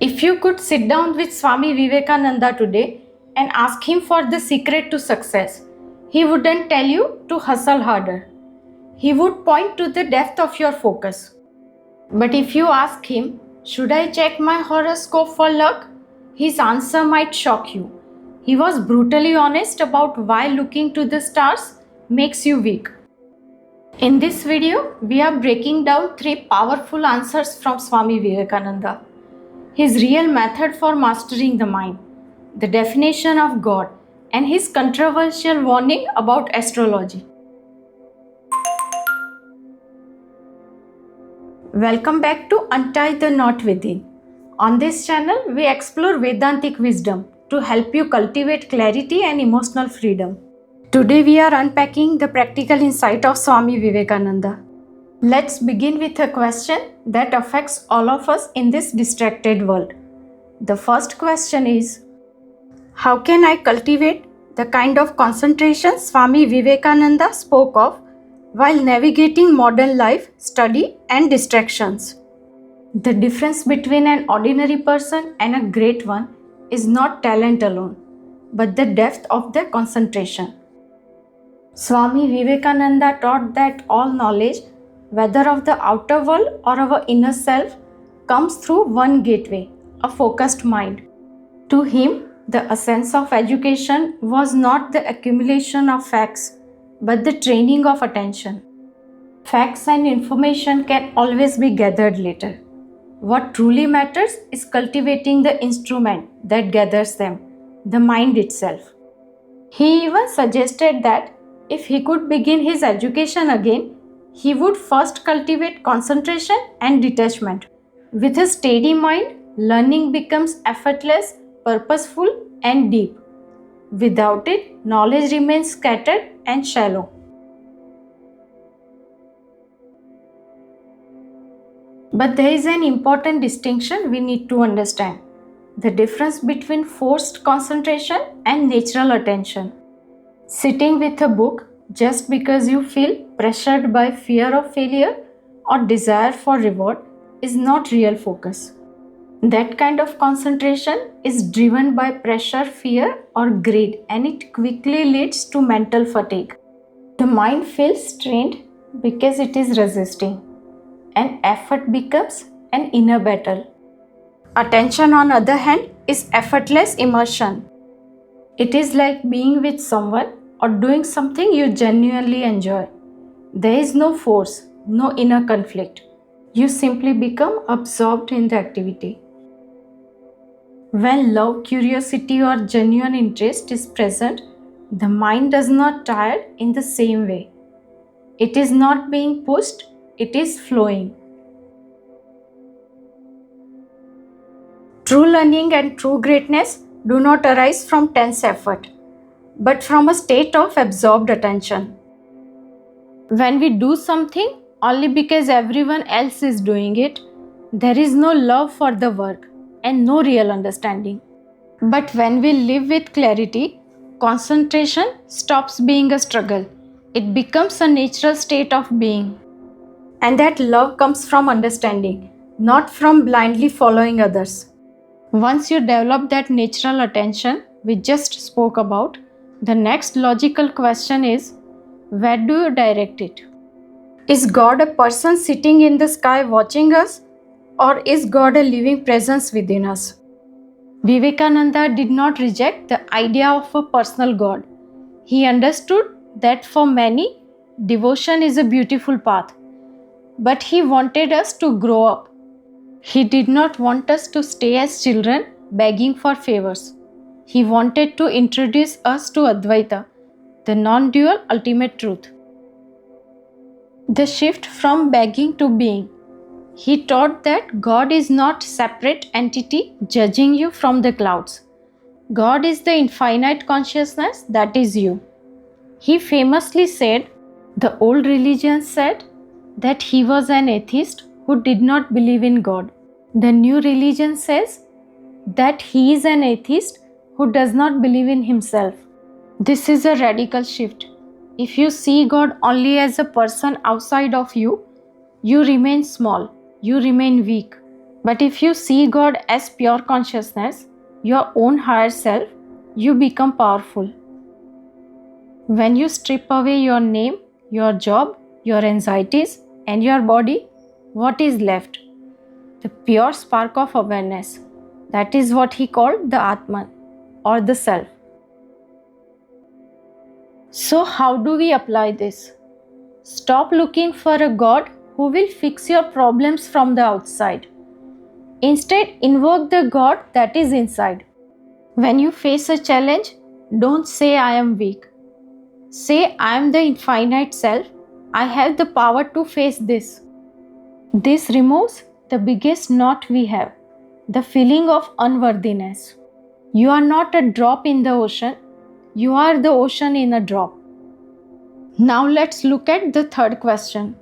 If you could sit down with Swami Vivekananda today and ask him for the secret to success, he wouldn't tell you to hustle harder. He would point to the depth of your focus. But if you ask him, should I check my horoscope for luck? His answer might shock you. He was brutally honest about why looking to the stars makes you weak. In this video, we are breaking down 3 powerful answers from Swami Vivekananda. His real method for mastering the mind, the definition of God, and his controversial warning about astrology. Welcome back to Untie the Knot Within. On this channel, we explore Vedantic wisdom to help you cultivate clarity and emotional freedom. Today, we are unpacking the practical insight of Swami Vivekananda. Let's begin with a question that affects all of us in this distracted world. The first question is, how can I cultivate the kind of concentration Swami Vivekananda spoke of while navigating modern life, study, and distractions? The difference between an ordinary person and a great one is not talent alone, but the depth of their concentration. Swami Vivekananda taught that all knowledge, whether of the outer world or our inner self, comes through one gateway, a focused mind. To him, the essence of education was not the accumulation of facts, but the training of attention. Facts and information can always be gathered later. What truly matters is cultivating the instrument that gathers them, the mind itself. He even suggested that if he could begin his education again, he would first cultivate concentration and detachment. With a steady mind, learning becomes effortless, purposeful, and deep. Without it, knowledge remains scattered and shallow. But there is an important distinction we need to understand: the difference between forced concentration and natural attention. Sitting with a book just because you feel pressured by fear of failure or desire for reward is not real focus. That kind of concentration is driven by pressure, fear, or greed, and it quickly leads to mental fatigue. The mind feels strained because it is resisting, and effort becomes an inner battle. Attention, on the other hand, is effortless immersion. It is like being with someone or doing something you genuinely enjoy. There is no force, no inner conflict. You simply become absorbed in the activity. When love, curiosity, or genuine interest is present, the mind does not tire in the same way. It is not being pushed, it is flowing. True learning and true greatness do not arise from tense effort, but from a state of absorbed attention. When we do something only because everyone else is doing it, there is no love for the work and no real understanding. But when we live with clarity, concentration stops being a struggle. It becomes a natural state of being. And that love comes from understanding, not from blindly following others. Once you develop that natural attention we just spoke about, the next logical question is, where do you direct it? Is God a person sitting in the sky watching us, or is God a living presence within us? Vivekananda did not reject the idea of a personal God. He understood that for many, devotion is a beautiful path, but he wanted us to grow up. He did not want us to stay as children begging for favors. He wanted to introduce us to Advaita, the non-dual ultimate truth. The shift from begging to being. He taught that God is not a separate entity judging you from the clouds. God is the infinite consciousness that is you. He famously said, the old religion said that he was an atheist who did not believe in God. The new religion says that he is an atheist who does not believe in himself. This is a radical shift. If you see God only as a person outside of you, you remain small, you remain weak. But if you see God as pure consciousness, your own higher self, you become powerful. When you strip away your name, your job, your anxieties, and your body, what is left? The pure spark of awareness. That is what he called the Atman, or the self. So, how do we apply this? Stop looking for a God who will fix your problems from the outside. Instead, invoke the God that is inside. When you face a challenge, don't say I am weak. Say I am the infinite self. I have the power to face this. This removes the biggest knot we have, the feeling of unworthiness. You are not a drop in the ocean, you are the ocean in a drop. Now let's look at the third question.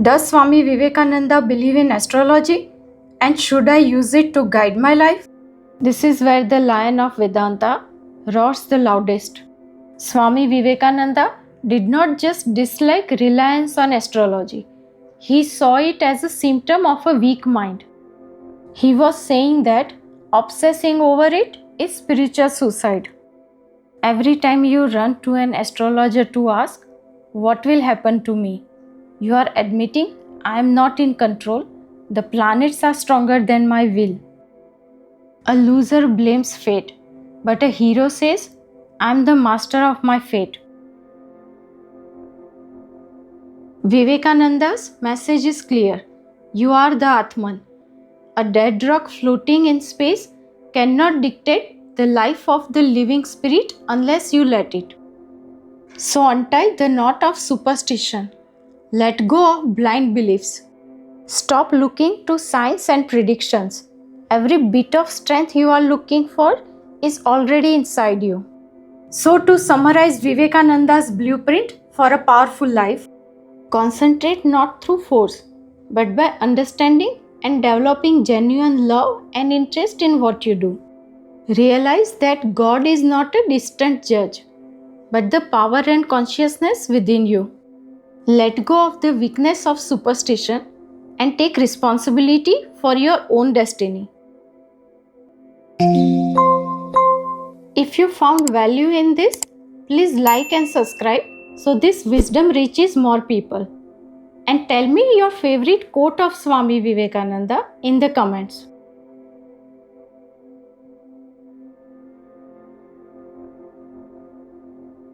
Does Swami Vivekananda believe in astrology? And should I use it to guide my life? This is where the lion of Vedanta roars the loudest. Swami Vivekananda did not just dislike reliance on astrology. He saw it as a symptom of a weak mind. He was saying that obsessing over it is spiritual suicide. Every time you run to an astrologer to ask, what will happen to me? You are admitting I am not in control. The planets are stronger than my will. A loser blames fate, but a hero says, I am the master of my fate. Vivekananda's message is clear. You are the Atman. A dead rock floating in space cannot dictate the life of the living spirit unless you let it. So untie the knot of superstition. Let go of blind beliefs. Stop looking to science and predictions. Every bit of strength you are looking for is already inside you. So to summarize Vivekananda's blueprint for a powerful life, concentrate not through force, but by understanding and developing genuine love and interest in what you do. Realize that God is not a distant judge, but the power and consciousness within you. Let go of the weakness of superstition and take responsibility for your own destiny. If you found value in this, please like and subscribe so this wisdom reaches more people. And tell me your favorite quote of Swami Vivekananda in the comments.